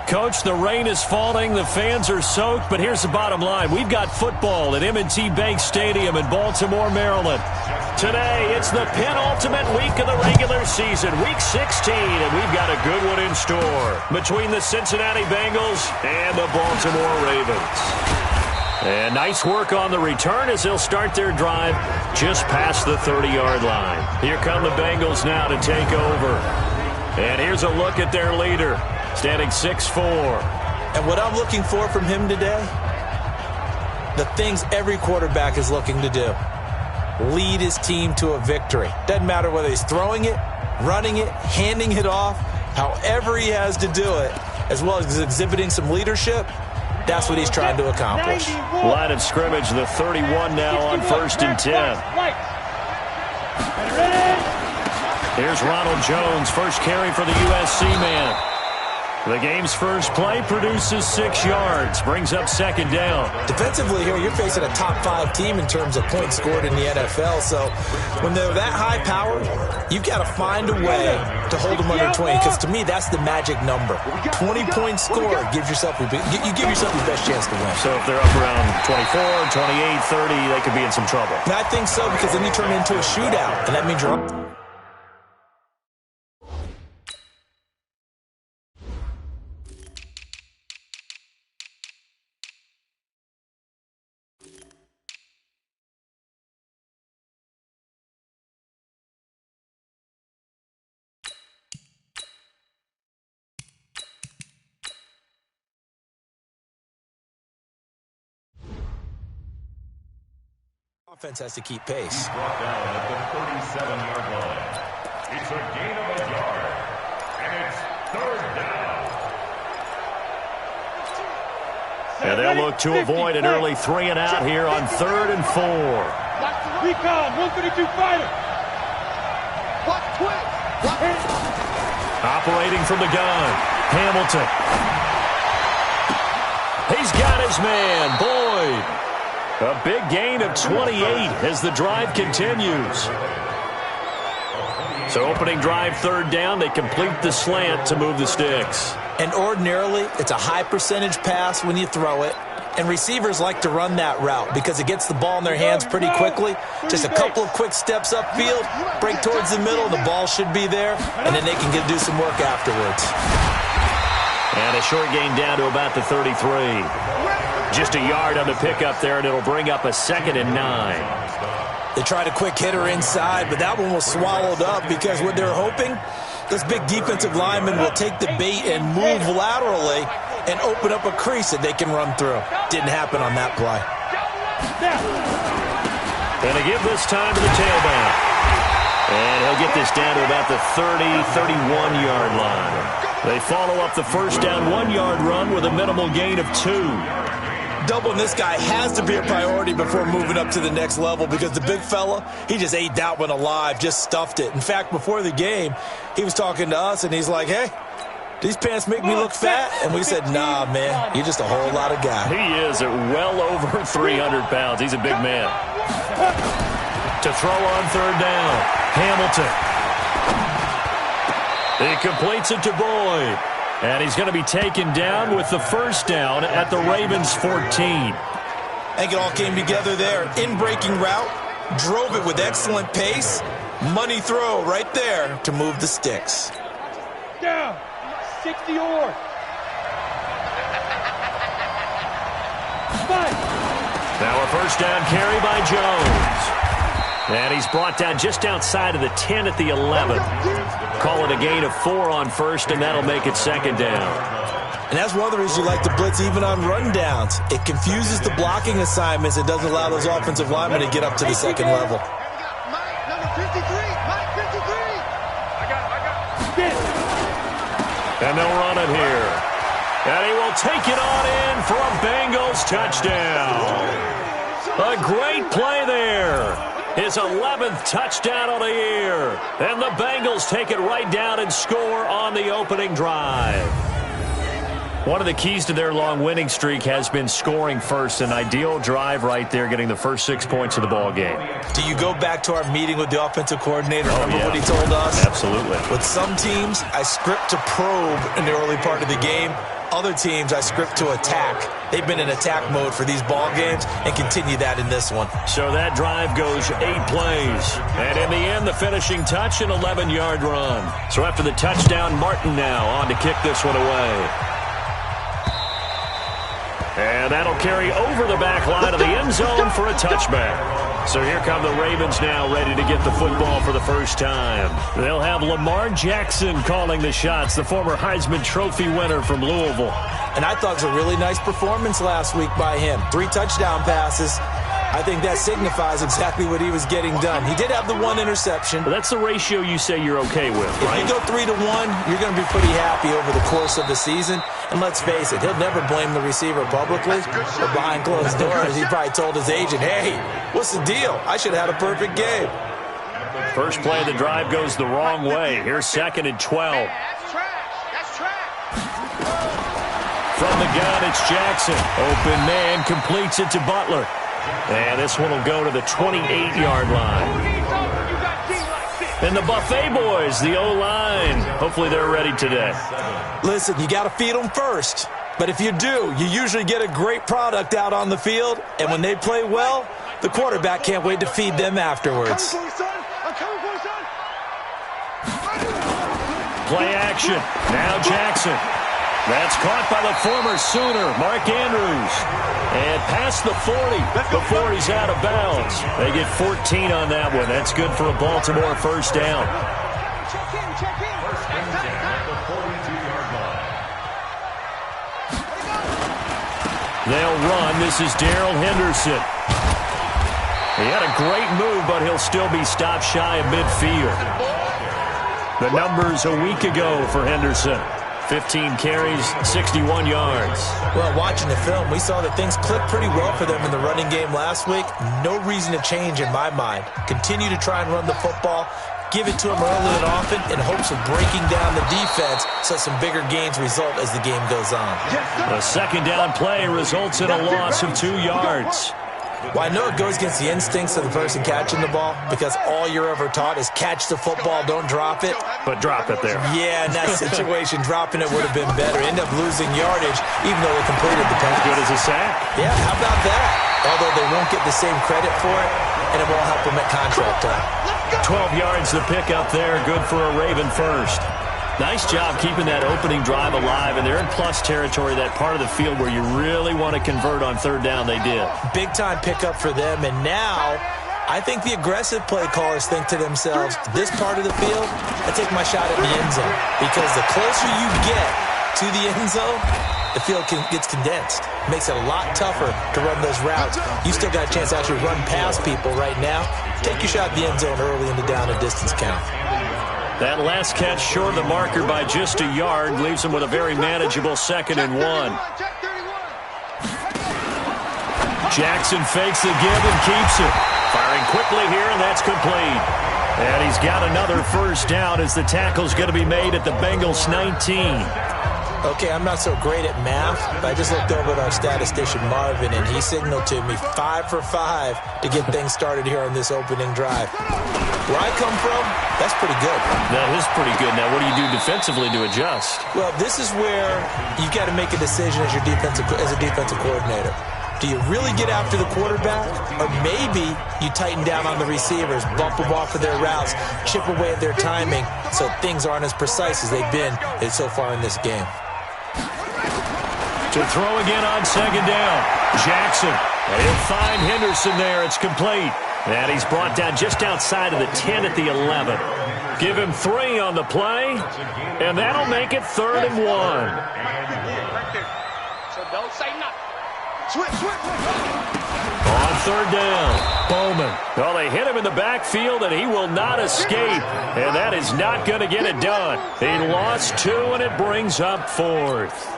Coach, the rain is falling, the fans are soaked, but here's the bottom line. We've got football at M&T Bank Stadium in Baltimore, Maryland. Today, it's the penultimate week of the regular season, Week 16, and we've got a good one in store between the Cincinnati Bengals and the Baltimore Ravens. And nice work on the return as they'll start their drive just past the 30-yard line. Here come the Bengals now to take over. And here's a look at their leader, standing 6'4". And what I'm looking for from him today, the things every quarterback is looking to do. Lead his team to a victory. Doesn't matter whether he's throwing it, running it, handing it off, however he has to do it, as well as exhibiting some leadership. That's what he's trying to accomplish. Line of scrimmage, the 31 now on 1st and 10. Here's Ronald Jones, first carry for the USC man. The game's first play produces 6 yards, brings up 2nd down. Defensively here, you're facing a top 5 team in terms of points scored in the NFL. So when they're that high powered, you've got to find a way to hold them under 20. Because to me, that's the magic number. 20 points scored gives yourself you give yourself your best chance to win. So if they're up around 24, 28, 30, they could be in some trouble. And I think so, because then you turn it into a shootout, and that means you're up. Offense has to keep pace. Brought down at the 37-yard line. It's a gain of a yard, and it's 3rd down. And they'll look to avoid an early 3 and out here on 3rd and 4. Recon, 132 fighter. Block quick. Operating from the gun, Hamilton. He's got his man, Boyd. A big gain of 28 as the drive continues. So opening drive 3rd down, they complete the slant to move the sticks. And ordinarily, it's a high percentage pass when you throw it. And receivers like to run that route because it gets the ball in their hands pretty quickly. Just a couple of quick steps upfield, break towards the middle, the ball should be there, and then they can do some work afterwards. And a short gain down to about the 33. Just a yard on the pickup there, and it'll bring up a 2nd and 9. They tried a quick hitter inside, but that one was swallowed up because what they're hoping, this big defensive lineman will take the bait and move laterally and open up a crease that they can run through. Didn't happen on that play. And they give this time to the tailback. And he'll get this down to about the 30, 31-yard line. They follow up the first down 1-yard run with a minimal gain of 2. Doubling this guy has to be a priority before moving up to the next level because the big fella, he just ate that one alive, just stuffed it. In fact, before the game, he was talking to us, and he's like, hey, these pants make me look fat? And we said, nah, man, you're just a whole lot of guy. He is at well over 300 pounds. He's a big man. To throw on 3rd down, Hamilton. He completes it to Boyd. And he's going to be taken down with the 1st down at the Ravens' 14. I think it all came together there. In-breaking route, drove it with excellent pace. Money throw right there to move the sticks. Down, 60 or. Now a 1st down carry by Jones. And he's brought down just outside of the 10 at the 11. Call it a gain of 4 on 1st, and that'll make it 2nd down. And that's one of the reasons you like to blitz even on rundowns. It confuses the blocking assignments. It doesn't allow those offensive linemen to get up to the 2nd level. Number 53, Mike 53. I got And they'll run it here. And he will take it on in for a Bengals touchdown. A great play there. His 11th touchdown of the year. And the Bengals take it right down and score on the opening drive. One of the keys to their long winning streak has been scoring first. An ideal drive right there, getting the first 6 points of the ball game. Do you go back to our meeting with the offensive coordinator? Remember yeah. what he told us? Absolutely. With some teams, I script to probe in the early part of the game. Other teams, I script to attack. They've been in attack mode for these ball games and continue that in this one. So that drive goes 8 plays. And in the end, the finishing touch, an 11-yard run. So after the touchdown, Martin now on to kick this one away. And that'll carry over the back line of the end zone for a touchback. So here come the Ravens now, ready to get the football for the first time. They'll have Lamar Jackson calling the shots, the former Heisman Trophy winner from Louisville. And I thought it was a really nice performance last week by him. 3 touchdown passes. I think that signifies exactly what he was getting done. He did have the 1 interception. But that's the ratio you say you're okay with, right? If you go 3-1, you're going to be pretty happy over the course of the season. And let's face it, he'll never blame the receiver publicly. But behind closed doors, he probably told his agent, hey, what's the deal? I should have had a perfect game. First play of the drive goes the wrong way. Here's 2nd and 12. That's trash. That's trash. From the gun, it's Jackson. Open man, completes it to Butler. And this one will go to the 28-yard line. And the Buffet boys, the O-line, hopefully they're ready today. Listen, you got to feed them first. But if you do, you usually get a great product out on the field. And when they play well, the quarterback can't wait to feed them afterwards. Play action. Now Jackson. That's caught by the former Sooner, Mark Andrews. And past the 40 before he's out of bounds. They get 14 on that one. That's good for a Baltimore first down. Check in. First and 10 at the 42-yard line. They'll run. This is Darrell Henderson. He had a great move, but he'll still be stopped shy of midfield. The numbers a week ago for Henderson. 15 carries, 61 yards. Well, watching the film, we saw that things clicked pretty well for them in the running game last week. No reason to change in my mind. Continue to try and run the football. Give it to them early and often in hopes of breaking down the defense so some bigger gains result as the game goes on. The second down play results in a loss of 2 yards. Well, I know it goes against the instincts of the person catching the ball because all you're ever taught is catch the football, don't drop it. But drop it there. Yeah, in that situation, dropping it would have been better. End up losing yardage even though they completed the pass. Good as a sack. Yeah, how about that? Although they won't get the same credit for it, and it won't help them at contract time. 12 yards the pickup there. Good for a Raven first. Nice job keeping that opening drive alive, and they're in plus territory, that part of the field where you really want to convert on third down. They did. Big-time pickup for them, and now I think the aggressive play callers think to themselves, this part of the field, I take my shot at the end zone, because the closer you get to the end zone, the field gets condensed. It makes it a lot tougher to run those routes. You still got a chance to actually run past people right now. Take your shot at the end zone early in the down and distance count. That last catch short of the marker by just a yard leaves him with a very manageable 2nd and 1. Jackson fakes the give and keeps it. Firing quickly here, and that's complete. And he's got another first down as the tackle's going to be made at the Bengals 19. Okay, I'm not so great at math, but I just looked over at our statistician, Marvin, and he signaled to me 5 for 5 to get things started here on this opening drive. Where I come from, that's pretty good. That is pretty good. Now, what do you do defensively to adjust? Well, this is where you've got to make a decision as a defensive coordinator. Do you really get after the quarterback, or maybe you tighten down on the receivers, bump them off of their routes, chip away at their timing, so things aren't as precise as they've been so far in this game. To throw again on second down. Jackson. And he'll find Henderson there. It's complete. And he's brought down just outside of the 10 at the 11. Give him 3 on the play. And that'll make it 3rd and 1. So don't say nothing. Switch. On third down, Bowman. Well, they hit him in the backfield, and he will not escape. And that is not going to get it done. He lost 2, and it brings up 4th.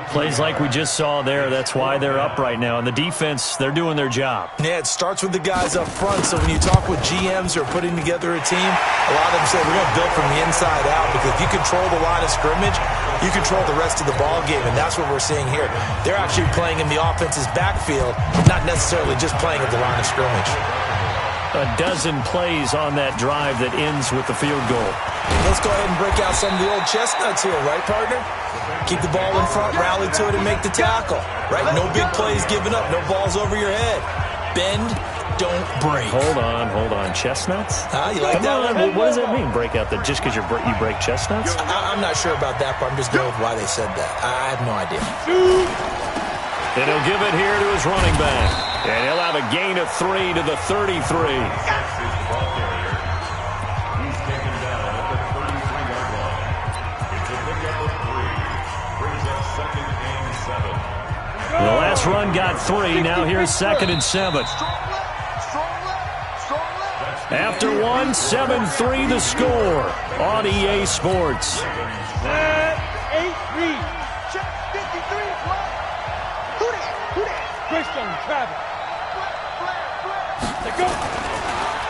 Plays like we just saw there. That's why they're up right now. And the defense, they're doing their job. Yeah, it starts with the guys up front. So when you talk with GMs who are putting together a team, a lot of them say we're going to build from the inside out, because if you control the line of scrimmage, you control the rest of the ball game, and that's what we're seeing here. They're actually playing in the offense's backfield, not necessarily just playing at the line of scrimmage. A dozen plays on that drive that ends with the field goal. Let's go ahead and break out some of the old chestnuts here, right, partner? Keep the ball in front, rally to it, and make the tackle, right? No big plays given up, no balls over your head. Bend, don't break. Hold on. Chestnuts? You like Come that on. one? What does that mean, break out? Just because you break chestnuts? I'm not sure about that, but I'm just going with why they said that. I have no idea. And he'll give it here to his running back. And he'll have a gain of 3 to the 33. The last run got 3. Now here's 2nd and 7. After 1, 7-3 the score on EA Sports.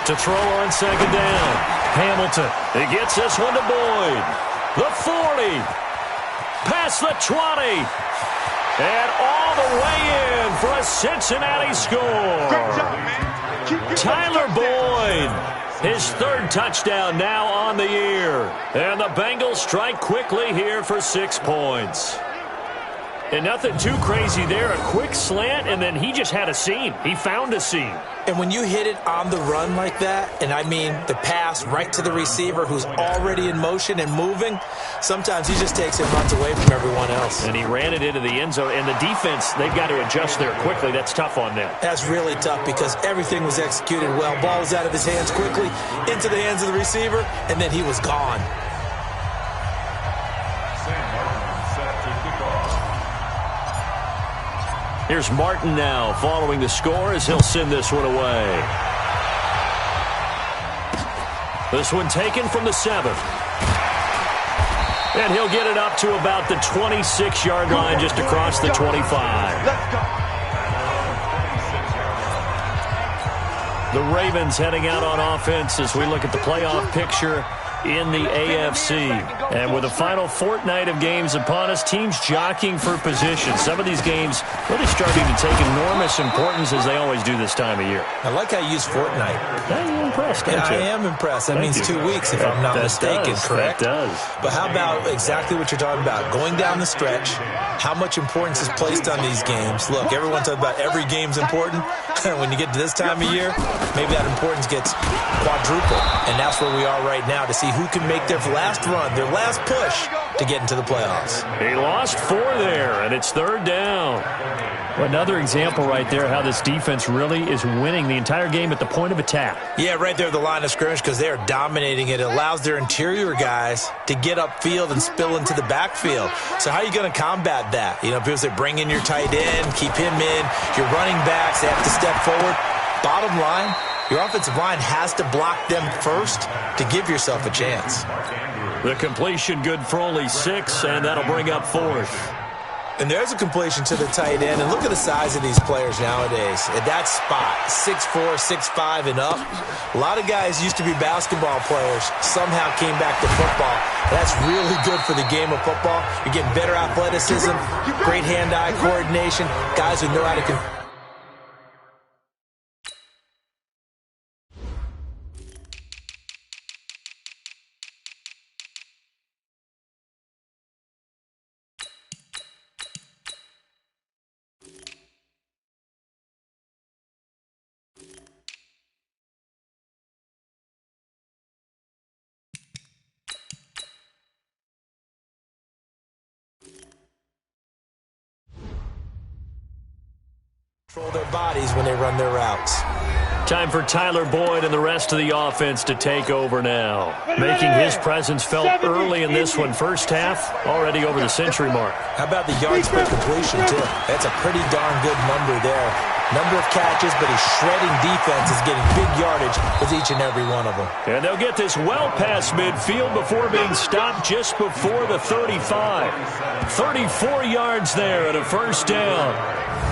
To throw on 2nd down. Hamilton. He gets this one to Boyd. The 40. Past the 20. And all the way in for a Cincinnati score. Tyler Boyd, his 3rd touchdown now on the year. And the Bengals strike quickly here for 6 points. And nothing too crazy there. A quick slant, and then he just had a seam. He found a seam. And when you hit it on the run like that, and I mean the pass right to the receiver who's already in motion and moving, sometimes he just takes it and runs away from everyone else. And he ran it into the end zone. And the defense, they've got to adjust there quickly. That's tough on them. That's really tough because everything was executed well. Ball was out of his hands quickly, into the hands of the receiver, and then he was gone. Here's Martin now following the score as he'll send this one away. This one taken from the 7th. And he'll get it up to about the 26-yard line just across the 25. The Ravens heading out on offense as we look at the playoff picture in the AFC. And with the final fortnight of games upon us, teams jockeying for position. Some of these games really starting to take enormous importance as they always do this time of year. I like how you use fortnight. You're impressed, aren't you? I am impressed. That means 2 weeks, if I'm not mistaken, correct? That does. But how about exactly what you're talking about? Going down the stretch, how much importance is placed on these games? Look, everyone talks about every game's important. When you get to this time of year, maybe that importance gets quadrupled. And that's where we are right now to see who can make their last run, their last push to get into the playoffs. He lost 4 there, and it's 3rd down. Well, another example right there how this defense really is winning the entire game at the point of attack. Yeah, right there at the line of scrimmage because they are dominating it. It allows their interior guys to get upfield and spill into the backfield. So how are you going to combat that? You know, people say bring in your tight end, keep him in. Your running backs, they have to step forward. Bottom line, your offensive line has to block them first to give yourself a chance. The completion good for only 6, and that'll bring up 4th. And there's a completion to the tight end. And look at the size of these players nowadays. At that spot, 6'4", 6'5", and up. A lot of guys used to be basketball players, somehow came back to football. That's really good for the game of football. You're getting better athleticism, great hand-eye coordination, guys who know how to control their bodies when they run their routes. Time for Tyler Boyd and the rest of the offense to take over now. Making his presence felt early in this one. First half, already over the century mark. How about the yards per completion, too? That's a pretty darn good number there. Number of catches, but he's shredding defenses, getting big yardage with each and every one of them. And they'll get this well past midfield before being stopped just before the 35. 34 yards there at a first down.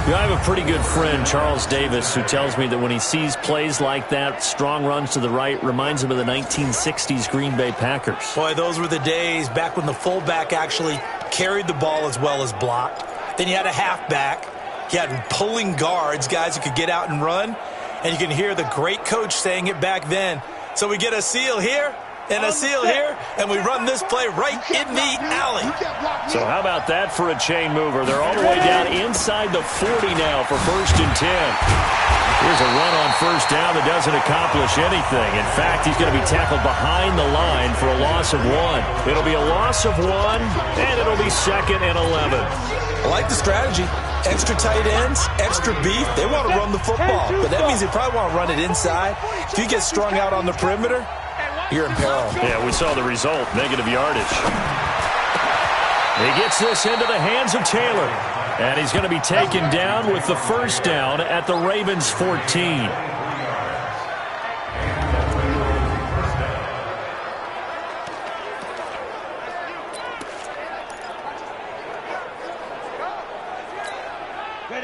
You know, I have a pretty good friend, Charles Davis, who tells me that when he sees plays like that, strong runs to the right, reminds him of the 1960s Green Bay Packers. Boy, those were the days back when the fullback actually carried the ball as well as blocked. Then you had a halfback. You had pulling guards, guys who could get out and run. And you can hear the great coach saying it back then. So we get a seal here and a seal here, and we run this play right in the alley. So how about that for a chain mover? They're all the way down inside the 40 now for 1st and 10. Here's a run on first down that doesn't accomplish anything. In fact, he's going to be tackled behind the line for a loss of 1. It'll be a loss of 1, and it'll be 2nd and 11. I like the strategy. Extra tight ends, extra beef. They want to run the football, but that means they probably want to run it inside. If you get strung out on the perimeter, you're in peril. Yeah, we saw the result, negative yardage. He gets this into the hands of Taylor, and he's going to be taken down with the first down at the Ravens' 14.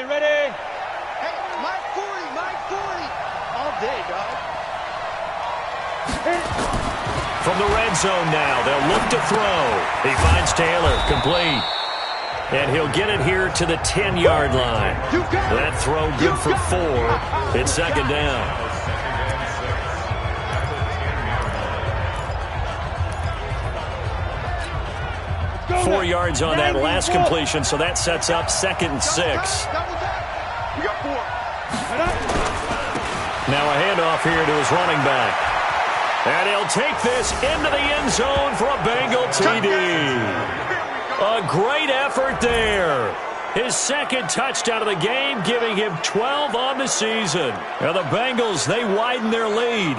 Ready. Hey, Mike 40. All day, dog. From the red zone now, they'll look to throw. He finds Taylor, complete. And he'll get it here to the 10-yard line. That throw good for 4. It's 2nd down. Four yards on that last completion, so that sets up 2nd and 6. We got 4. Now a handoff here to his running back. And he'll take this into the end zone for a Bengal TD. A great effort there. His 2nd touchdown of the game, giving him 12 on the season. Now the Bengals, they widen their lead.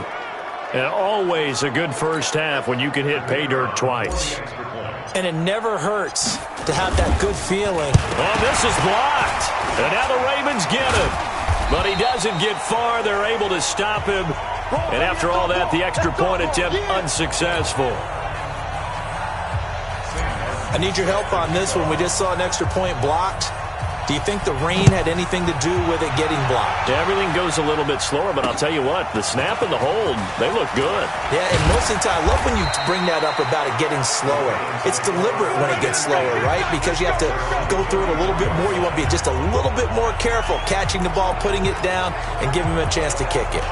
And always a good first half when you can hit pay dirt twice. And it never hurts to have that good feeling. Oh, this is blocked. And now the Ravens get him. But he doesn't get far. They're able to stop him. And after all that, the extra point attempt unsuccessful. I need your help on this one. We just saw an extra point blocked. Do you think the rain had anything to do with it getting blocked? Everything goes a little bit slower, but I'll tell you what, the snap and the hold, they look good. Yeah, and most of the time, I love when you bring that up about it getting slower. It's deliberate when it gets slower, right? Because you have to go through it a little bit more. You want to be just a little bit more careful catching the ball, putting it down, and giving him a chance to kick it.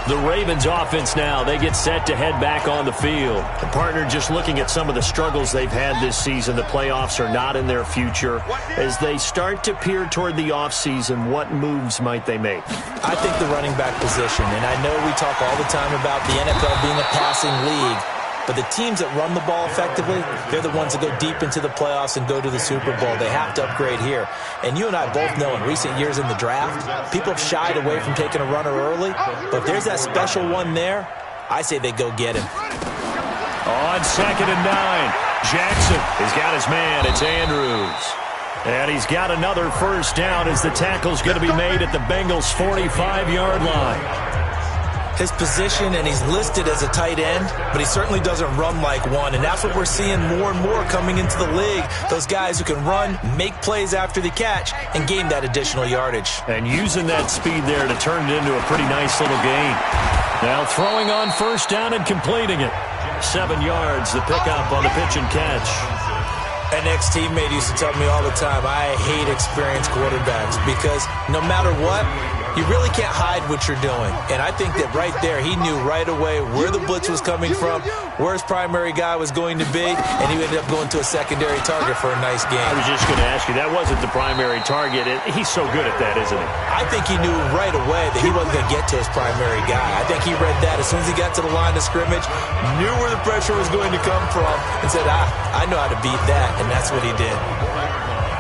The Ravens offense now, they get set to head back on the field. The partner just looking at some of the struggles they've had this season. The playoffs are not in their future. As they start to peer toward the offseason, what moves might they make? I think the running back position, and I know we talk all the time about the NFL being a passing league, but the teams that run the ball effectively, they're the ones that go deep into the playoffs and go to the Super Bowl. They have to upgrade here. And you and I both know in recent years in the draft, people have shied away from taking a runner early. But if there's that special one there, I say they go get him. On 2nd and 9, Jackson has got his man. It's Andrews. And he's got another first down as the tackle's going to be made at the Bengals' 45-yard line. His position, and he's listed as a tight end, but he certainly doesn't run like one, and that's what we're seeing more and more coming into the league. Those guys who can run, make plays after the catch, and gain that additional yardage. And using that speed there to turn it into a pretty nice little gain. Now throwing on first down and completing it. 7 yards, the pickup on the pitch and catch. An ex-teammate used to tell me all the time, I hate experienced quarterbacks because no matter what, you really can't hide what you're doing. And I think that right there, he knew right away where the blitz was coming from, where his primary guy was going to be, and he ended up going to a secondary target for a nice game. I was just going to ask you, that wasn't the primary target. He's so good at that, isn't he? I think he knew right away that he wasn't going to get to his primary guy. I think he read that as soon as he got to the line of scrimmage, knew where the pressure was going to come from, and said, I know how to beat that, and that's what he did.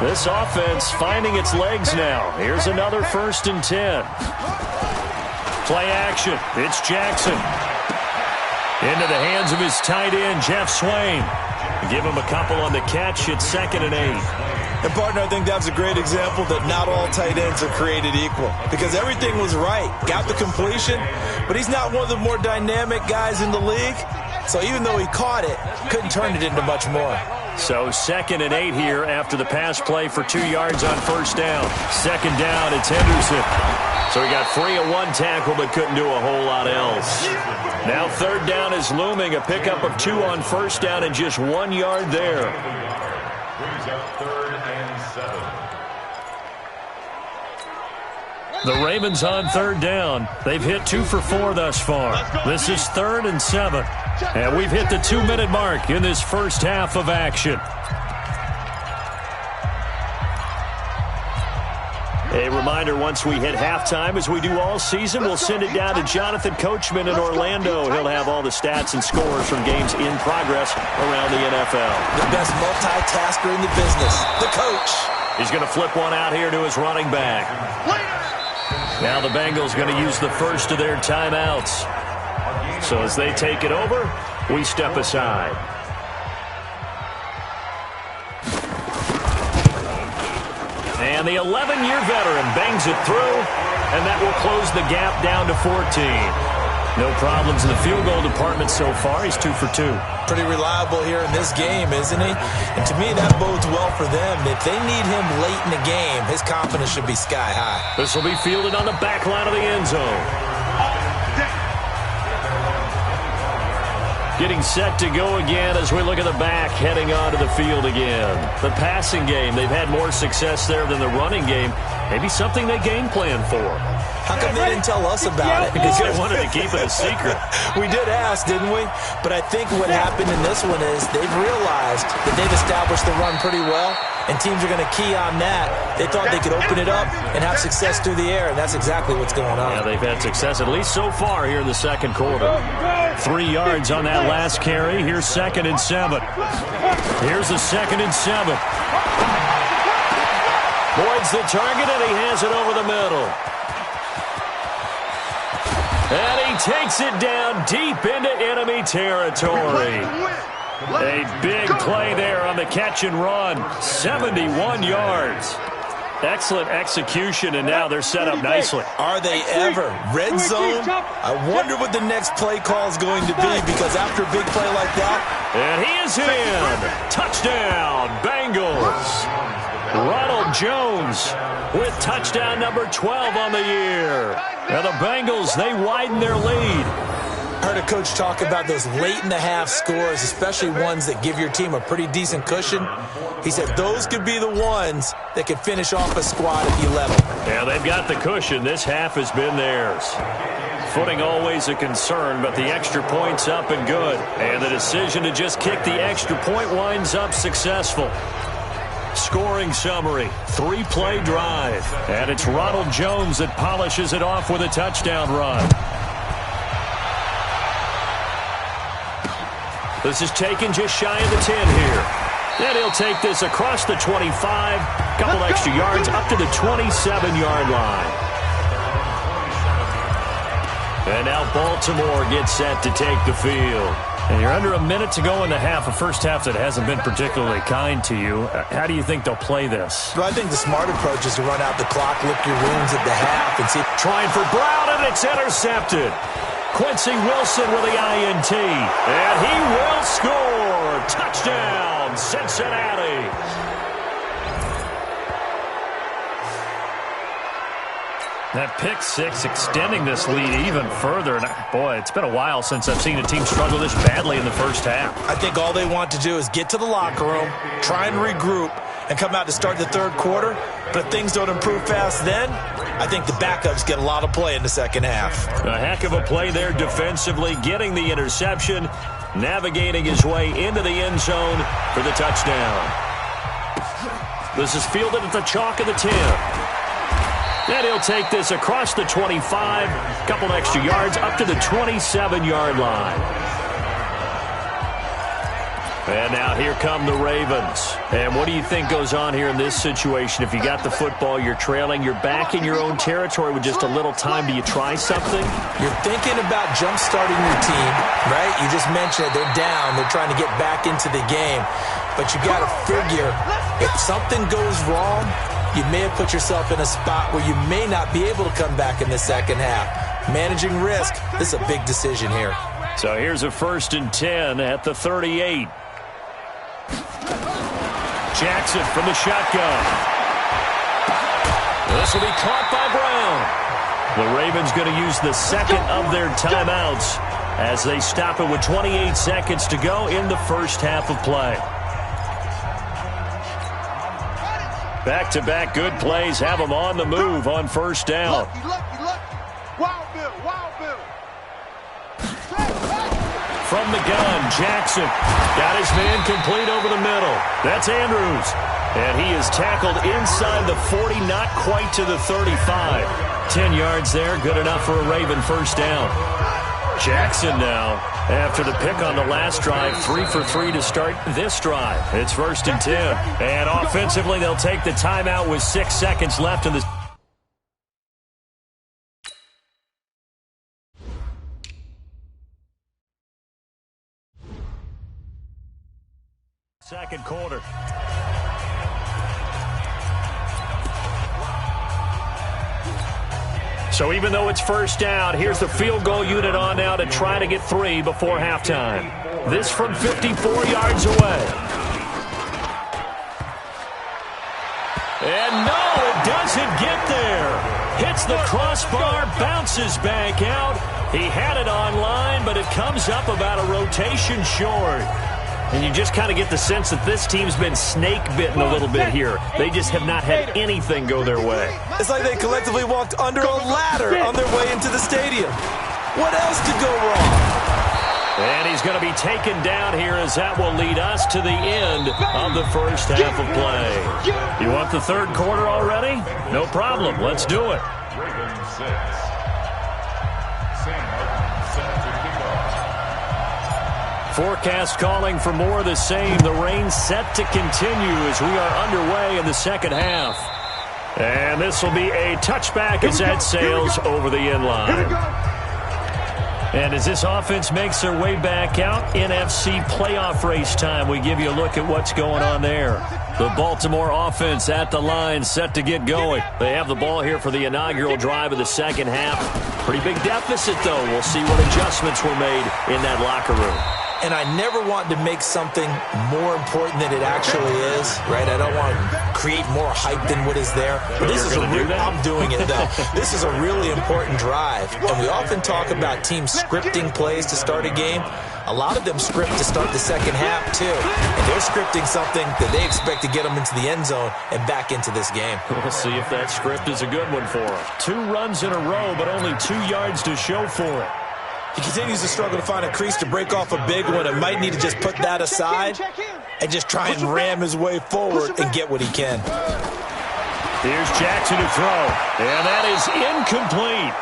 This offense finding its legs now. Here's another 1st and 10. Play action. It's Jackson. Into the hands of his tight end, Jeff Swain. Give him a couple on the catch. It's 2nd and 8. And, partner, I think that's a great example that not all tight ends are created equal because everything was right. Got the completion, but he's not one of the more dynamic guys in the league. So even though he caught it, couldn't turn it into much more. So 2nd and 8 here after the pass play for 2 yards on first down. 2nd down, it's Henderson. So he got free of 1 tackle but couldn't do a whole lot else. Now 3rd down is looming. A pickup of 2 on first down and just 1 yard there. Brings up 3rd and 7. The Ravens on 3rd down. They've hit 2 for 4 thus far. This is 3rd and 7. And we've hit the 2-minute mark in this first half of action. A reminder, once we hit halftime, as we do all season, we'll send it down to Jonathan Coachman in Orlando. He'll have all the stats and scores from games in progress around the NFL. The best multitasker in the business, the coach. He's going to flip one out here to his running back. Now the Bengals going to use the first of their timeouts. So as they take it over, we step aside. And the 11-year veteran bangs it through, and that will close the gap down to 14. No problems in the field goal department so far. He's 2 for 2. Pretty reliable here in this game, isn't he? And to me, that bodes well for them. If they need him late in the game, his confidence should be sky high. This will be fielded on the back line of the end zone. Getting set to go again as we look at the back, heading onto the field again. The passing game, they've had more success there than the running game. Maybe something they game plan for. How come they didn't tell us about it? Because they wanted to keep it a secret. We did ask, didn't we? But I think what happened in this one is they've realized that they've established the run pretty well, and teams are going to key on that. They thought they could open it up and have success through the air, and that's exactly what's going on. Yeah, they've had success, at least so far here in the second quarter. 3 yards on that last carry. Here's 2nd and 7. Here's the 2nd and 7. Boyd's the target, and he has it over the middle. And he takes it down deep into enemy territory. A big play there on the catch and run. 71 yards. Excellent execution, and now they're set up nicely. Are they ever? Red zone? I wonder what the next play call is going to be, because after a big play like that... And he is in. Touchdown, Bengals. Ronald Jones with touchdown number 12 on the year. And the Bengals, they widen their lead. Heard a coach talk about those late-in-the-half scores, especially ones that give your team a pretty decent cushion. He said those could be the ones that could finish off a squad if you let them. Yeah, they've got the cushion. This half has been theirs. Footing always a concern, but the extra point's up and good. And the decision to just kick the extra point winds up successful. Scoring summary, 3-play drive. And it's Ronald Jones that polishes it off with a touchdown run. This is taken just shy of the 10 here. And he'll take this across the 25, couple extra yards up to the 27-yard line. And now Baltimore gets set to take the field. And you're under a minute to go in the half, a first half that hasn't been particularly kind to you. How do you think they'll play this? Well, I think the smart approach is to run out the clock, lick your wounds at the half, and see. Trying for Brown, and it's intercepted. Quincy Wilson with the INT. And he will score. Touchdown, Cincinnati. That pick six extending this lead even further. And boy, it's been a while since I've seen a team struggle this badly in the first half. I think all they want to do is get to the locker room, try and regroup, and come out to start the third quarter. But if things don't improve fast then, I think the backups get a lot of play in the second half. A heck of a play there defensively, getting the interception, navigating his way into the end zone for the touchdown. This is fielded at the chalk of the 10. And he'll take this across the 25, couple extra yards up to the 27-yard line. And now here come the Ravens. And what do you think goes on here in this situation? If you got the football, you're trailing, you're back in your own territory with just a little time. Do you try something? You're thinking about jump-starting your team, right? You just mentioned it. They're down. They're trying to get back into the game. but you got to figure if something goes wrong, you may have put yourself in a spot where you may not be able to come back in the second half. Managing risk, this is a big decision here. So here's a 1st and 10 at the 38. Jackson from the shotgun. This will be caught by Brown. The Ravens going to use the second of their timeouts as they stop it with 28 seconds to go in the first half of play. Back-to-back good plays have them on the move on first down. Wild Bill, Wild Bill. From the gun, Jackson got his man complete over the middle. That's Andrews. And he is tackled inside the 40, not quite to the 35. 10 yards there, good enough for a Raven first down. Jackson now, after the pick on the last drive, 3 for 3 to start this drive. It's 1st and 10. And offensively, they'll take the timeout with 6 seconds left in the second quarter. So even though it's first down, here's the field goal unit on now to try to get 3 before halftime. This from 54 yards away. And no, it doesn't get there. Hits the crossbar, bounces back out. He had it online, but it comes up about a rotation short. And you just kind of get the sense that this team's been snake-bitten a little bit here. They just have not had anything go their way. It's like they collectively walked under a ladder on their way into the stadium. What else could go wrong? And he's going to be taken down here as that will lead us to the end of the first half of play. You want the third quarter already? No problem. Let's do it. Ravens 6. Sam Martin set to kick off. Forecast calling for more of the same. The rain set to continue as we are underway in the second half. And this will be a touchback as that sails over the end line. And as this offense makes their way back out, NFC playoff race time, we give you a look at what's going on there. The Baltimore offense at the line, set to get going. They have the ball here for the inaugural drive of the second half. Pretty big deficit, though. We'll see what adjustments were made in that locker room. And I never want to make something more important than it actually is, right? I don't want to create more hype than what is there. But this is I'm doing it, though. This is a really important drive. And we often talk about teams scripting plays to start a game. A lot of them script to start the second half, too. And they're scripting something that they expect to get them into the end zone and back into this game. We'll see if that script is a good one for them. 2 runs in a row, but only 2 yards to show for it. He continues to struggle to find a crease to break off a big one and might need to just put that aside and just try and ram his way forward and get what he can. Here's Jackson to throw, and that is incomplete.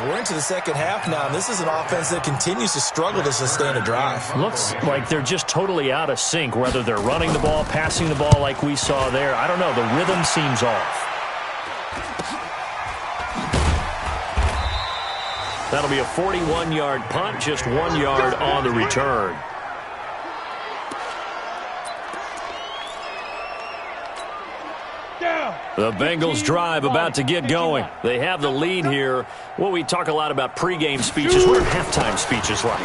We're into the second half now, and this is an offense that continues to struggle to sustain a drive. Looks like they're just totally out of sync, whether they're running the ball, passing the ball like we saw there. I don't know. The rhythm seems off. That'll be a 41-yard punt, just 1 yard on the return. The Bengals drive about to get going. They have the lead here. Well, we talk a lot about pregame speeches. What are halftime speeches like?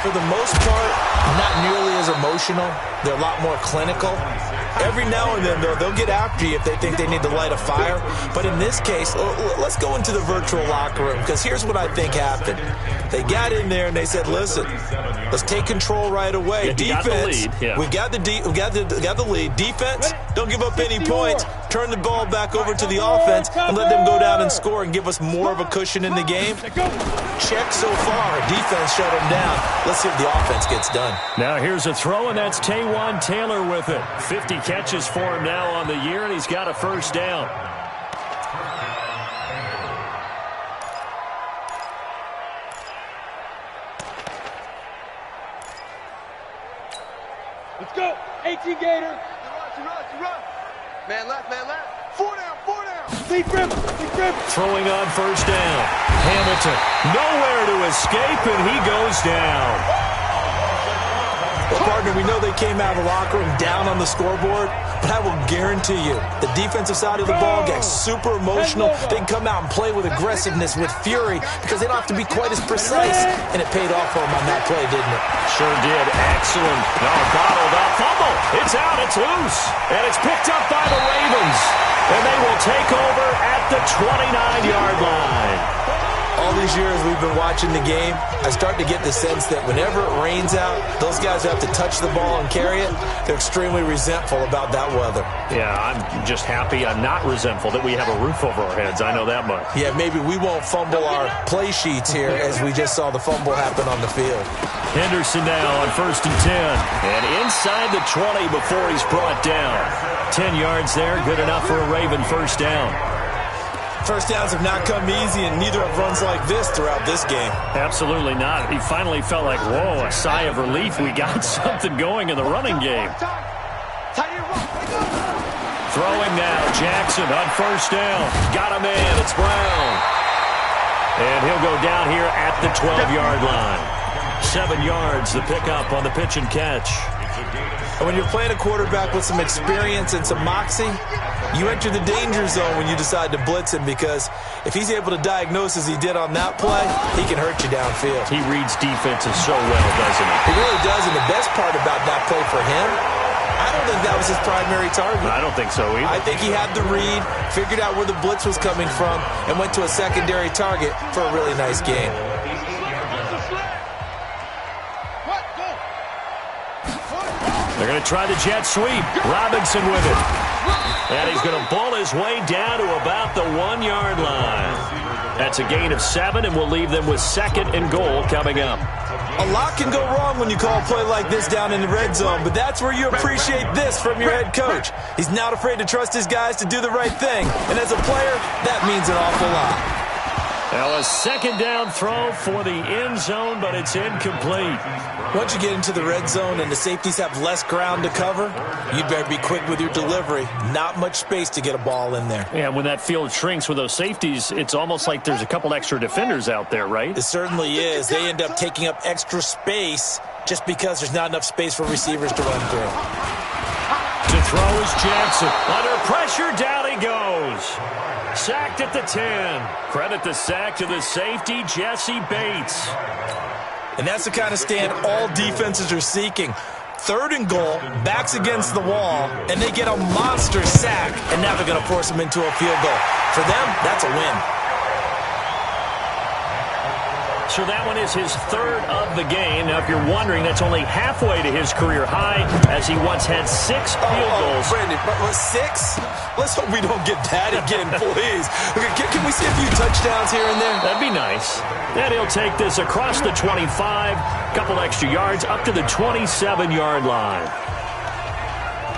For the most part, not nearly as emotional. They're a lot more clinical. Every now and then, though, they'll get after you if they think they need to light a fire. But in this case, let's go into the virtual locker room, because here's what I think happened. They got in there and they said, listen, let's take control right away. Yeah, defense, we've got the lead. Defense, don't give up any points. Turn the ball back over to the offense and let them go down and score and give us more of a cushion in the game. Check so far. Defense shut them down. Let's see if the offense gets done. Now here's a throw, and that's Taywan Taylor with it. 50 catches for him now on the year, and he's got a first down. Let's go. 18 Gator. Run. Man left, man left. 4 down. Lead grip. Throwing on first down. Hamilton nowhere to escape, and he goes down. Well, partner, we know they came out of the locker room down on the scoreboard, but I will guarantee you the defensive side of the ball gets super emotional. They can come out and play with aggressiveness, with fury, because they don't have to be quite as precise. And it paid off for them on that play, didn't it? Sure did. Excellent. Oh, bottled up. Fumble. It's out. It's loose. And it's picked up by the Ravens. And they will take over at the 29-yard line. All these years we've been watching the game, I start to get the sense that whenever it rains out, those guys have to touch the ball and carry it. They're extremely resentful about that weather. Yeah, I'm just happy I'm not resentful that we have a roof over our heads. I know that much. Yeah, maybe we won't fumble our play sheets here as we just saw the fumble happen on the field. Henderson now on 1st and 10. And inside the 20 before he's brought down. 10 yards there, good enough for a Raven first down. First downs have not come easy, and neither have runs like this throughout this game. Absolutely not. He finally felt like, whoa, a sigh of relief. We got something going in the running game. Throwing now, Jackson on first down. Got him in. It's Brown. And he'll go down here at the 12-yard line. 7 yards, the pickup on the pitch and catch. And when you're playing a quarterback with some experience and some moxie, you enter the danger zone when you decide to blitz him, because if he's able to diagnose as he did on that play, he can hurt you downfield. He reads defenses so well, doesn't he? He really does, and the best part about that play for him, I don't think that was his primary target. I don't think so either. I think he had the read, figured out where the blitz was coming from, and went to a secondary target for a really nice game. They're going to try the jet sweep. Robinson with it. And he's going to bull his way down to about the 1-yard line. That's a gain of 7, and we'll leave them with 2nd and goal coming up. A lot can go wrong when you call a play like this down in the red zone, but that's where you appreciate this from your head coach. He's not afraid to trust his guys to do the right thing, and as a player, that means an awful lot. Now a 2nd down throw for the end zone, but it's incomplete. Once you get into the red zone and the safeties have less ground to cover, you better be quick with your delivery. Not much space to get a ball in there. Yeah, when that field shrinks with those safeties, it's almost like there's a couple extra defenders out there, right? It certainly is. They end up taking up extra space just because there's not enough space for receivers to run through. To throw is Jackson. Under pressure, down he goes. Sacked at the 10. Credit the sack to the safety, Jesse Bates. And that's the kind of stand all defenses are seeking. 3rd and goal, backs against the wall, and they get a monster sack, and now they're going to force them into a field goal. For them, that's a win. So that one is his 3rd of the game. Now, if you're wondering, that's only halfway to his career high, as he once had 6 field goals. Brandon, but 6? Let's hope we don't get that again, please. Can we see a few touchdowns here and there? That'd be nice. Then he'll take this across the 25, couple extra yards, up to the 27-yard line.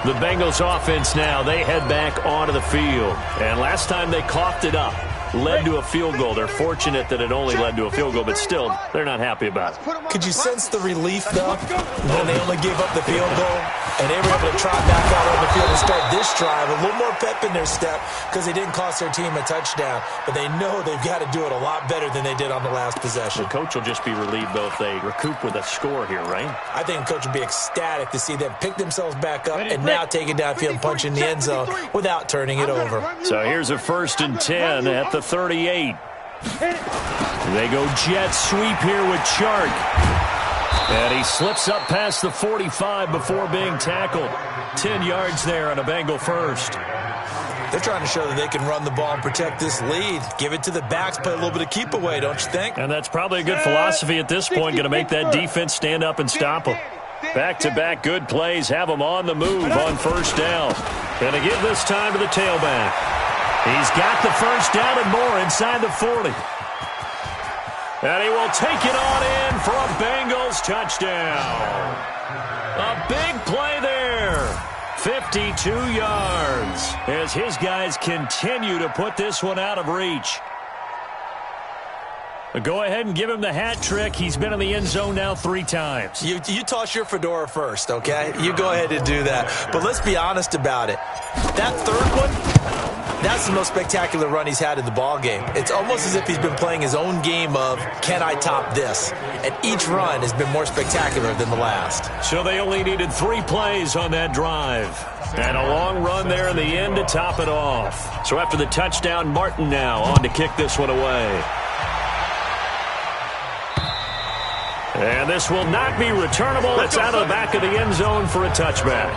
The Bengals offense now, they head back onto the field. And last time they coughed it up, led to a field goal. They're fortunate that it only led to a field goal, but still, they're not happy about it. Could you sense the relief, though, when they only gave up the field goal and they were able to trot back out on the field and start this drive? A little more pep in their step because they didn't cost their team a touchdown, but they know they've got to do it a lot better than they did on the last possession. The coach will just be relieved, though, if they recoup with a score here, right? I think the coach will be ecstatic to see them pick themselves back up and now take it downfield and punch in the end zone without turning it over. So here's a 1st and 10 at the 38. They go jet sweep here with Chark. And he slips up past the 45 before being tackled. 10 yards there on a Bengal first. They're trying to show that they can run the ball and protect this lead. Give it to the backs, play a little bit of keep away, don't you think? And that's probably a good philosophy at this point, going to make that defense stand up and stop them. Back-to-back good plays have them on the move on 1st down. And to give this time to the tailback. He's got the 1st down and more inside the 40. And he will take it on in for a Bengals touchdown. A big play there. 52 yards as his guys continue to put this one out of reach. Go ahead and give him the hat trick. He's been in the end zone now 3 times. You toss your fedora first, okay? You go ahead and do that. But let's be honest about it. That 3rd one, That's the most spectacular run he's had in the ball game. It's almost as if he's been playing his own game of, can I top this? And each run has been more spectacular than the last. So they only needed 3 plays on that drive. And a long run there in the end to top it off. So after the touchdown, Martin now on to kick this one away. And this will not be returnable. It's out of the back of the end zone for a touchback.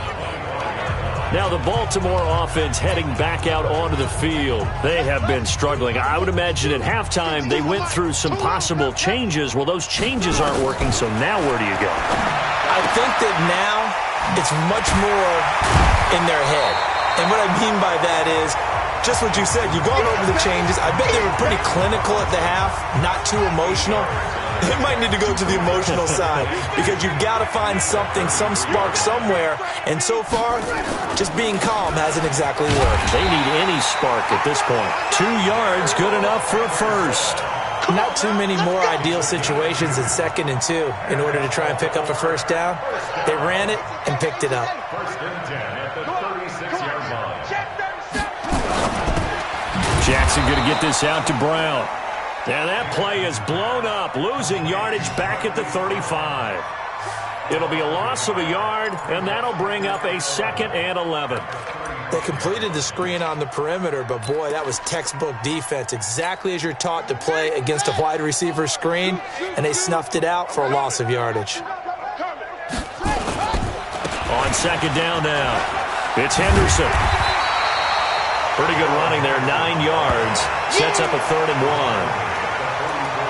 Now the Baltimore offense heading back out onto the field. They have been struggling. I would imagine at halftime they went through some possible changes. Well, those changes aren't working, so now where do you go? I think that now it's much more in their head. And what I mean by that is just what you said. You've gone over the changes. I bet they were pretty clinical at the half, not too emotional. They might need to go to the emotional side because you've got to find something, some spark somewhere. And so far, just being calm hasn't exactly worked. They need any spark at this point. 2 yards, good enough for a first. Not too many more ideal situations in 2nd and 2 in order to try and pick up a first down. They ran it and picked it up. First and 10 at the 36-yard line. Jackson going to get this out to Brown. And that play is blown up, losing yardage back at the 35. It'll be a loss of a yard, and that'll bring up a 2nd and 11. They completed the screen on the perimeter, but boy, that was textbook defense, exactly as you're taught to play against a wide receiver screen, and they snuffed it out for a loss of yardage. On 2nd down now, it's Henderson. Pretty good running there, 9 yards. Sets up a 3rd and 1.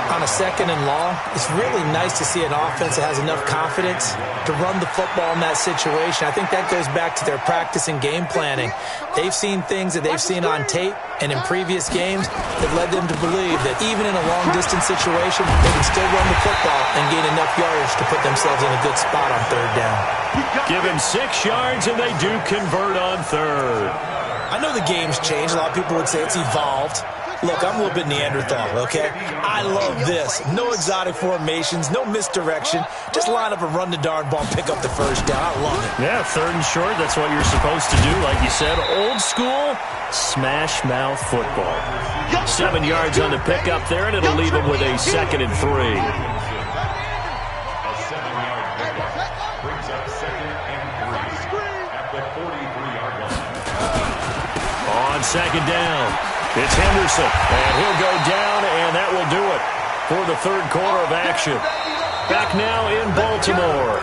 On a 2nd and long, it's really nice to see an offense that has enough confidence to run the football in that situation. I think that goes back to their practice and game planning. They've seen things that they've seen on tape and in previous games that led them to believe that even in a long-distance situation, they can still run the football and gain enough yardage to put themselves in a good spot on 3rd down. Give him 6 yards, and they do convert on 3rd. I know the game's changed. A lot of people would say it's evolved. Look, I'm a little bit Neanderthal, okay? I love this. No exotic formations, no misdirection. Just line up and run the darn ball and pick up the first down. I love it. Yeah, 3rd and short, that's what you're supposed to do. Like you said, old school, smash mouth football. 7 yards on the pickup there, and it'll leave him with a 2nd and 3. A 7-yard pickup brings up 2nd and 3 at the 43-yard line. On 2nd down, it's Henderson, and he'll go down, and that will do it for the 3rd quarter of action. Back now in Baltimore.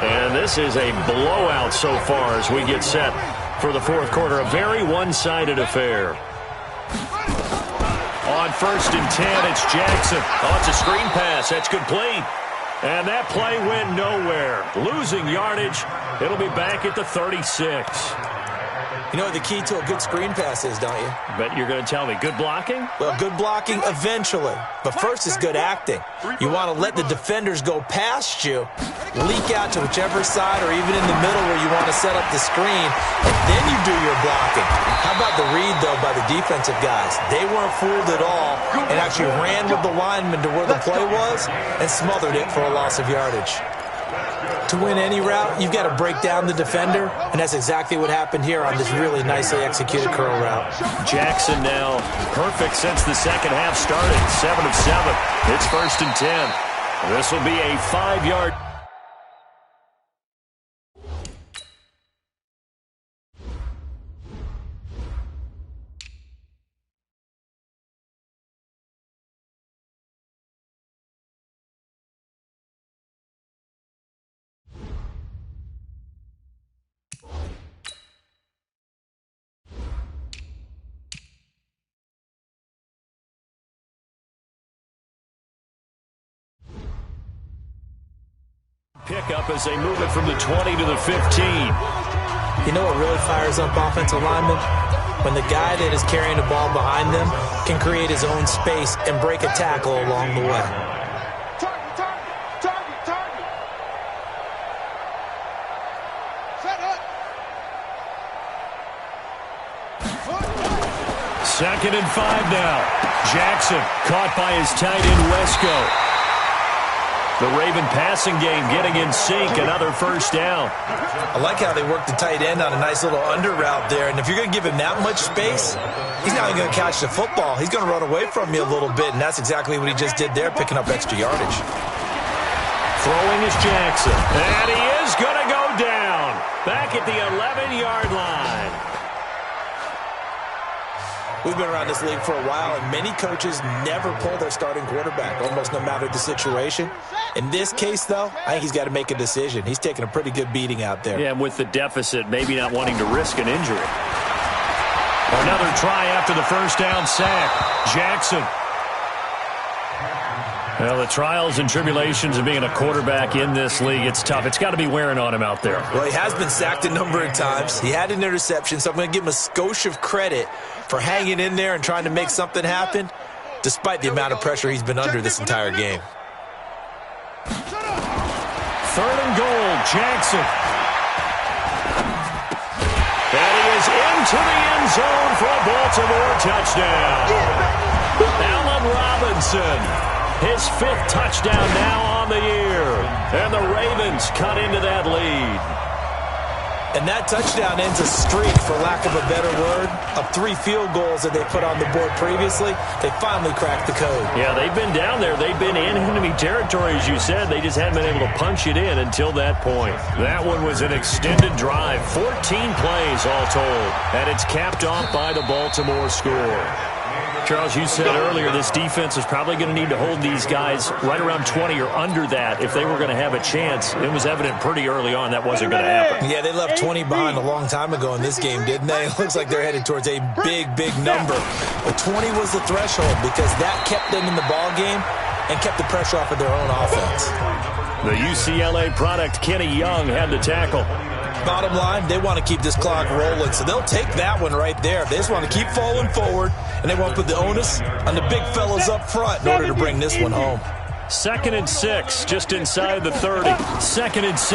And this is a blowout so far as we get set for the 4th quarter. A very one-sided affair. On 1st and 10, it's Jackson. Oh, it's a screen pass. That's complete. And that play went nowhere. Losing yardage. It'll be back at the 36. You know what the key to a good screen pass is, don't you? Bet you're going to tell me. Good blocking? Well, good blocking eventually. But first is good acting. You want to let the defenders go past you, leak out to whichever side or even in the middle where you want to set up the screen, and then you do your blocking. How about the read, though, by the defensive guys? They weren't fooled at all and actually ran with the lineman to where the play was and smothered it for a loss of yardage. To win any route, you've got to break down the defender, and that's exactly what happened here on this really nicely executed curl route. Jackson now perfect since the 2nd half started. 7 of 7. It's 1st and 10. This will be a 5-yard. Pickup as they move it from the 20 to the 15. You know what really fires up offensive linemen? When the guy that is carrying the ball behind them can create his own space and break a tackle along the way. Second and 5 now. Jackson caught by his tight end Wesco. The Raven passing game getting in sync, another first down. I like how they work the tight end on a nice little under route there. And if you're going to give him that much space, he's not even going to catch the football. He's going to run away from you a little bit, and that's exactly what he just did there, picking up extra yardage. Throwing is Jackson, and he is going to go down. Back at the 11-yard line. We've been around this league for a while, and many coaches never pull their starting quarterback, almost no matter the situation. In this case, though, I think he's got to make a decision. He's taking a pretty good beating out there. Yeah, and with the deficit, maybe not wanting to risk an injury. Another try after the first down sack. Jackson. Well, the trials and tribulations of being a quarterback in this league, it's tough. It's got to be wearing on him out there. Well, he has been sacked a number of times. He had an interception, so I'm going to give him a skosh of credit for hanging in there and trying to make something happen, despite the amount of pressure he's been under this entire game. 3rd and goal, Jackson. And he is into the end zone for a Baltimore touchdown. Allen Robinson. His 5th touchdown now on the year. And the Ravens cut into that lead. And that touchdown ends a streak, for lack of a better word, of 3 field goals that they put on the board previously. They finally cracked the code. Yeah, they've been down there. They've been in enemy territory, as you said. They just haven't been able to punch it in until that point. That one was an extended drive. 14 plays all told. And it's capped off by the Baltimore score. Charles, you said earlier this defense is probably going to need to hold these guys right around 20 or under that if they were going to have a chance. It was evident pretty early on that wasn't going to happen. Yeah, they left 20 behind a long time ago in this game, didn't they? It looks like they're headed towards a big, big number. But 20 was the threshold because that kept them in the ball game and kept the pressure off of their own offense. The UCLA product, Kenny Young, had the tackle. Bottom line, they want to keep this clock rolling, so they'll take that one right there. They just want to keep falling forward, and they want to put the onus on the big fellas up front in order to bring this one home. 2nd and 6, just inside the 30. 2nd and 6.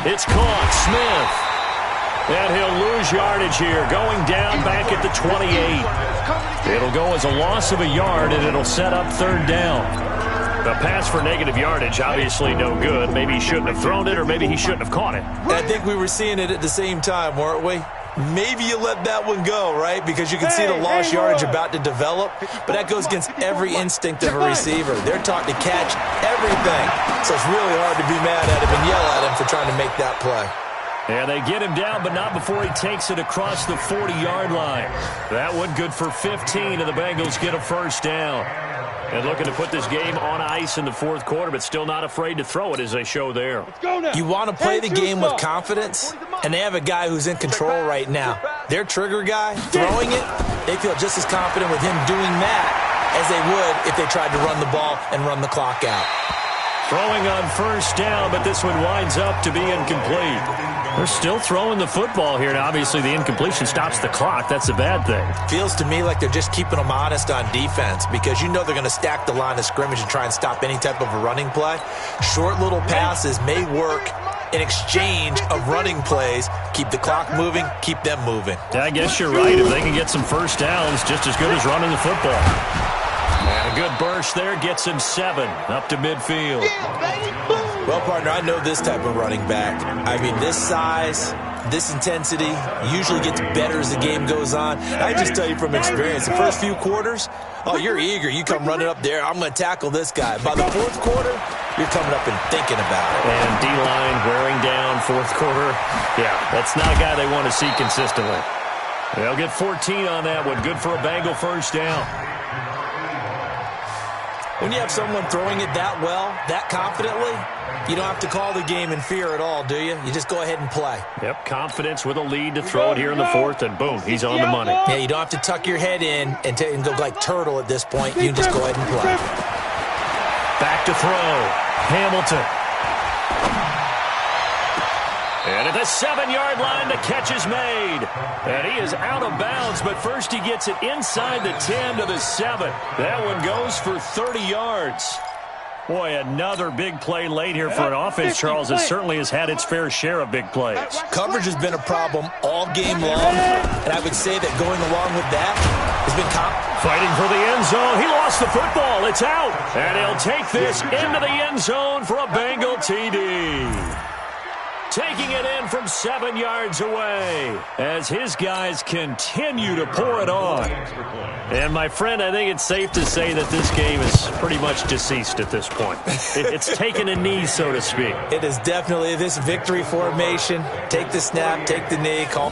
It's caught. Smith. And he'll lose yardage here, going down back at the 28. It'll go as a loss of a yard, and it'll set up 3rd down. The pass for negative yardage, obviously no good. Maybe he shouldn't have thrown it, or maybe he shouldn't have caught it. I think we were seeing it at the same time, weren't we? Maybe you let that one go, right? Because you can see the lost yardage about to develop, but that goes against every instinct of a receiver. They're taught to catch everything, so it's really hard to be mad at him and yell at him for trying to make that play. And they get him down, but not before he takes it across the 40-yard line. That one good for 15, and the Bengals get a first down. And looking to put this game on ice in the 4th quarter, but still not afraid to throw it as they show there. You want to play the game with confidence, and they have a guy who's in control right now. Their trigger guy, throwing it, they feel just as confident with him doing that as they would if they tried to run the ball and run the clock out. Throwing on first down, but this one winds up to be incomplete. They're still throwing the football here. Now, obviously, the incompletion stops the clock. That's a bad thing. Feels to me like they're just keeping them honest on defense because you know they're going to stack the line of scrimmage and try and stop any type of a running play. Short little passes may work in exchange of running plays. Keep the clock moving, keep them moving. Yeah, I guess you're right. If they can get some first downs, just as good as running the football. And a good burst there gets him 7 up to midfield. Well, partner, I know this type of running back. I mean, this size, this intensity usually gets better as the game goes on. I just tell you from experience, the first few quarters, oh, you're eager. You come running up there. I'm going to tackle this guy. By the 4th quarter, you're coming up and thinking about it. And D-line wearing down 4th quarter. Yeah, that's not a guy they want to see consistently. They'll get 14 on that one. Good for a Bengal first down. When you have someone throwing it that well, that confidently, you don't have to call the game in fear at all, do you? You just go ahead and play. Yep, confidence with a lead to throw it here in the 4th, and boom, he's on the money. Yeah, you don't have to tuck your head in and go like turtle at this point. You can just go ahead and play. Back to throw. Hamilton. And at the 7-yard line, the catch is made. And he is out of bounds, but first he gets it inside the 10 to the 7. That one goes for 30 yards. Boy, another big play late here for an offense, Charles, that certainly has had its fair share of big plays. Coverage has been a problem all game long, and I would say that going along with that is been fighting for the end zone. He lost the football. It's out. And he'll take this into the end zone for a Bengal TD. Taking it in from 7 yards away as his guys continue to pour it on. And, my friend, I think it's safe to say that this game is pretty much deceased at this point. It's taken a knee, so to speak. It is definitely this victory formation. Take the snap, take the knee, call.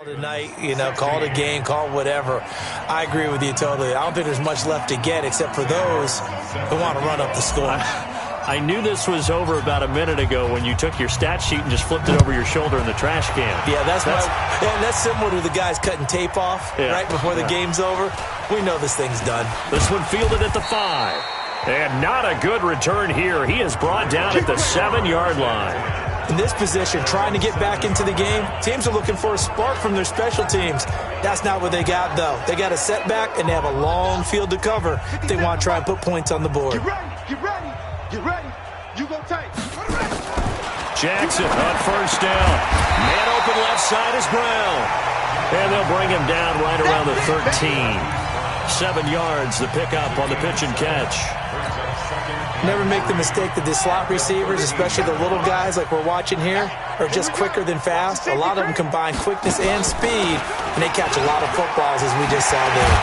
Tonight, call it a game, call it whatever. I agree with you totally. I don't think there's much left to get except for those who want to run up the score. I knew this was over about a minute ago when you took your stat sheet and just flipped it over your shoulder in the trash can. Yeah, that's similar to the guys cutting tape off right before the game's over. We know this thing's done. This one fielded at the 5. And not a good return here. He is brought down at the 7-yard line. In this position, trying to get back into the game, teams are looking for a spark from their special teams. That's not what they got, though. They got a setback, and they have a long field to cover if they want to try and put points on the board. Get ready, get ready, get ready. You go tight. Jackson on first down. Man open left side is Brown. And they'll bring him down right around the 13. 7 yards, the pickup on the pitch and catch. Never make the mistake that the slot receivers, especially the little guys like we're watching here, are just quicker than fast. A lot of them combine quickness and speed, and they catch a lot of footballs, as we just saw there.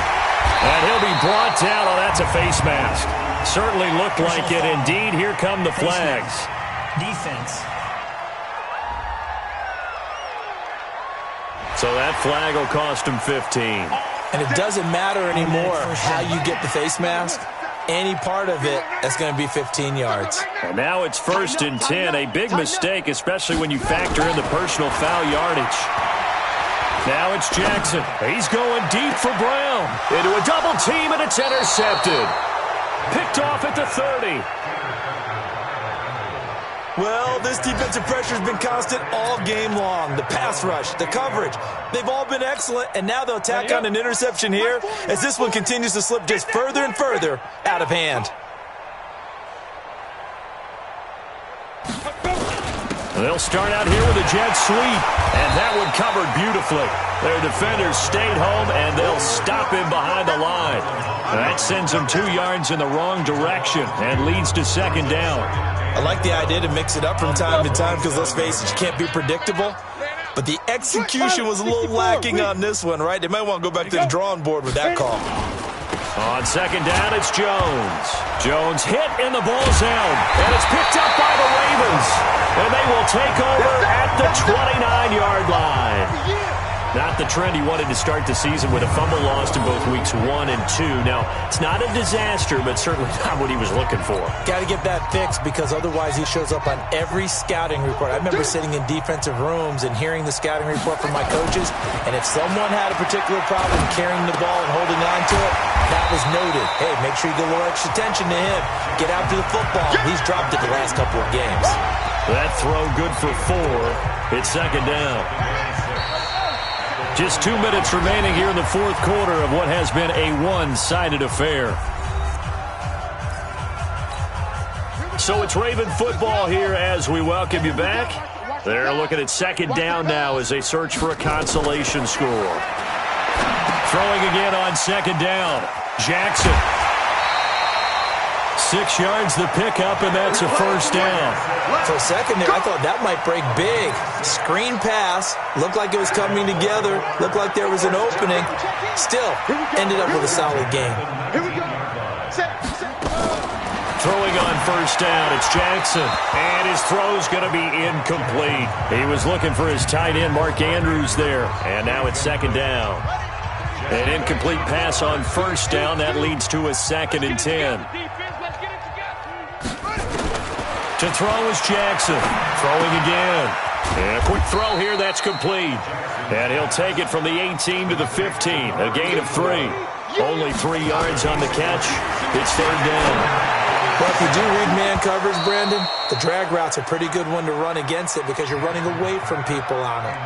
And he'll be brought down. Oh, that's a face mask. Certainly looked like it. Indeed, here come the flags. Defense. So that flag will cost him 15. And it doesn't matter anymore how you get the face mask. Any part of it, that's going to be 15 yards. And now it's 1st and 10. A big mistake, especially when you factor in the personal foul yardage. Now it's Jackson. He's going deep for Brown. Into a double team, and it's intercepted. Picked off at the 30. Well, this defensive pressure has been constant all game long. The pass rush, the coverage, they've all been excellent, and now they'll tack on an interception here as this one continues to slip just further and further out of hand. They'll start out here with a jet sweep, and that one covered beautifully. Their defenders stayed home, and they'll stop him behind the line. That sends him 2 yards in the wrong direction and leads to 2nd down. I like the idea to mix it up from time to time because, let's face it, you can't be predictable. But the execution was a little lacking on this one, right? They might want to go back to the drawing board with that call. On 2nd down, it's Jones. Jones hit in the ball zone, and it's picked up by the Ravens. And they will take over at the 29-yard line. Not the trend he wanted to start the season with a fumble lost in both weeks 1 and 2. Now, it's not a disaster, but certainly not what he was looking for. Got to get that fixed because otherwise he shows up on every scouting report. I remember sitting in defensive rooms and hearing the scouting report from my coaches, and if someone had a particular problem carrying the ball and holding on to it, That was noted. Hey, make sure you get a little extra attention to him. Get after the football. He's dropped it the last couple of games. That throw good for 4. It's second down. Just 2 minutes remaining here in the fourth quarter of what has been a one-sided affair. So it's Raven football here as we welcome you back. They're looking at second down now as they search for a consolation score. Throwing again on second down. Jackson. 6 yards the pickup, and that's a first down. For a second there, I thought that might break big. Screen pass. Looked like it was coming together. Looked like there was an opening. Still, ended up with a solid game. Throwing on first down, it's Jackson. And his throw's going to be incomplete. He was looking for his tight end, Mark Andrews, there. And now it's second down. An incomplete pass on first down. That leads to a 2nd and 10. To throw is Jackson. Throwing again. And a quick throw here, that's complete. And he'll take it from the 18 to the 15. A gain of 3. Only 3 yards on the catch. It's third down. Well, if you do read man coverage, Brandon, the drag route's a pretty good one to run against it because you're running away from people on it.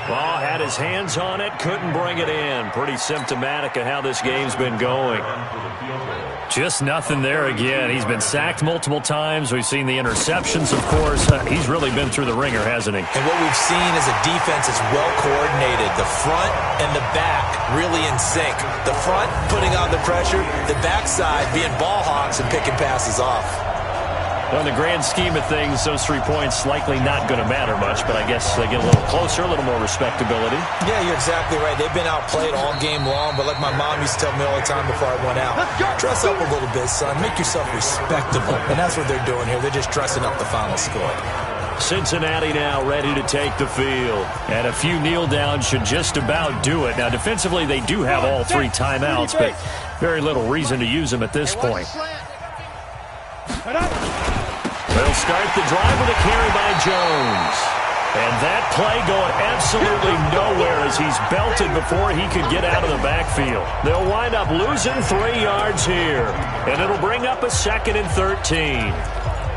Ball had his hands on it, couldn't bring it in. Pretty symptomatic of how this game's been going. Just nothing there again. He's been sacked multiple times. We've seen the interceptions, of course. He's really been through the ringer, hasn't he? And what we've seen is a defense that's well coordinated. The front and the back really in sync. The front putting on the pressure, the backside being ball hawks and picking passes off. Well, in the grand scheme of things, those 3 points likely not going to matter much, but I guess they get a little closer, a little more respectability. Yeah, you're exactly right. They've been outplayed all game long, but like my mom used to tell me all the time before I went out, dress up a little bit, son. Make yourself respectable. And that's what they're doing here. They're just dressing up the final score. Cincinnati now ready to take the field. And a few kneel downs should just about do it. Now, defensively, they do have all 3 timeouts, but very little reason to use them at this point. They'll start the drive with a carry by Jones. And that play going absolutely nowhere as he's belted before he could get out of the backfield. They'll wind up losing 3 yards here. And it'll bring up a 2nd and 13.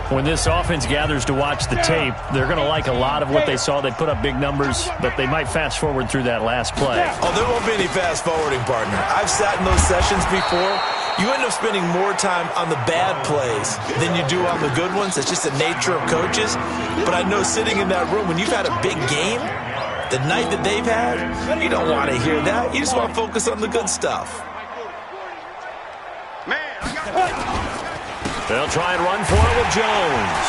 When this offense gathers to watch the tape, they're going to like a lot of what they saw. They put up big numbers, but they might fast forward through that last play. Oh, there won't be any fast forwarding, partner. I've sat in those sessions before. You end up spending more time on the bad plays than you do on the good ones. It's just the nature of coaches. But I know sitting in that room, when you've had a big game, the night that they've had, you don't want to hear that. You just want to focus on the good stuff. They'll try and run for it with Jones.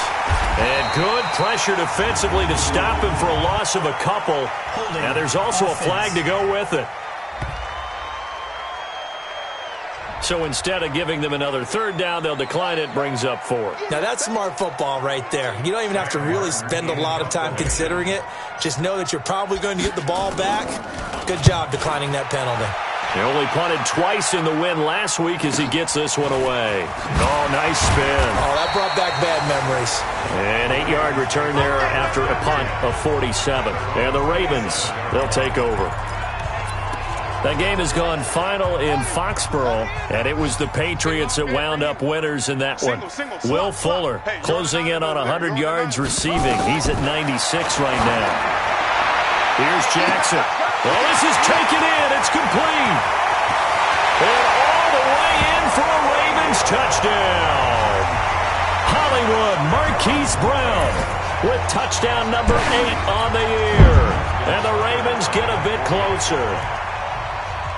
And good pressure defensively to stop him for a loss of a couple. And there's also a flag to go with it. So instead of giving them another third down, they'll decline it, brings up 4. Now that's smart football right there. You don't even have to really spend a lot of time considering it. Just know that you're probably going to get the ball back. Good job declining that penalty. He only punted twice in the win last week as he gets this one away. Oh, nice spin. Oh, that brought back bad memories. An 8-yard return there after a punt of 47. And the Ravens, they'll take over. That game has gone final in Foxborough, and it was the Patriots that wound up winners in that one. Will Fuller closing in on 100 yards receiving. He's at 96 right now. Here's Jackson. Well, this is taken in. It's complete. And all the way in for a Ravens touchdown. Hollywood Marquise Brown with touchdown number 8 on the year. And the Ravens get a bit closer.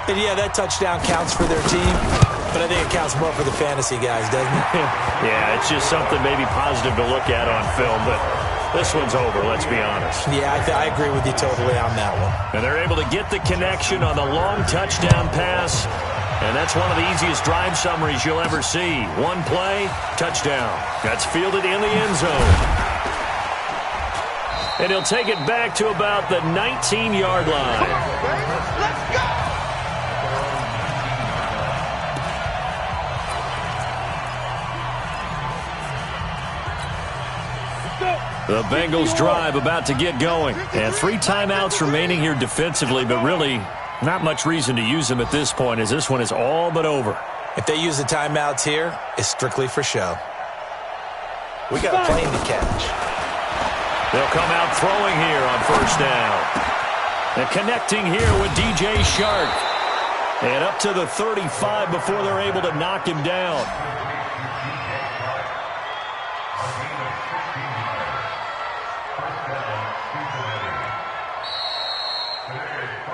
And yeah, that touchdown counts for their team, but I think it counts more for the fantasy guys, doesn't it? Yeah, it's just something maybe positive to look at on film, but this one's over, let's be honest. Yeah, I agree with you totally on that one. And they're able to get the connection on the long touchdown pass, and that's one of the easiest drive summaries you'll ever see. One play, touchdown. That's fielded in the end zone. And he'll take it back to about the 19-yard line. Let's go! The Bengals drive about to get going. And 3 timeouts remaining here defensively, but really Not much reason to use them at this point, as this one is all but over. If they use the timeouts here, it's strictly for show. We got a plane to catch. They'll come out throwing here on first down. And connecting here with DJ Shark. And up to the 35 before they're able to knock him down.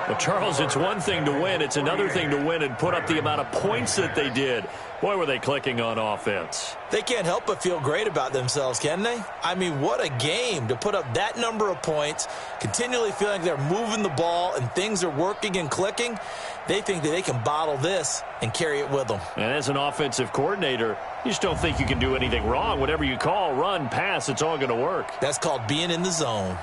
Well, Charles, it's one thing to win. It's another thing to win and put up the amount of points that they did. Boy, were they clicking on offense. They can't help but feel great about themselves, can they? I mean, what a game to put up that number of points, continually feeling they're moving the ball and things are working and clicking. They think that they can bottle this and carry it with them. And as an offensive coordinator, you just don't think you can do anything wrong. Whatever you call, run, pass, it's all going to work. That's called being in the zone.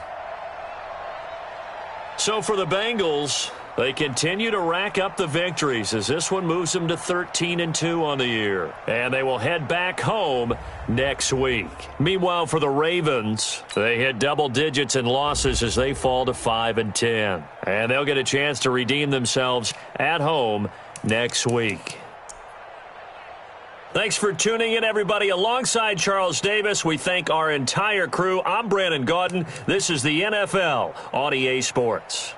So for the Bengals, they continue to rack up the victories as this one moves them to 13-2 on the year. And they will head back home next week. Meanwhile, for the Ravens, they hit double digits in losses as they fall to 5-10. And they'll get a chance to redeem themselves at home next week. Thanks for tuning in, everybody. Alongside Charles Davis, we thank our entire crew. I'm Brandon Gaudin. This is the NFL on EA Sports.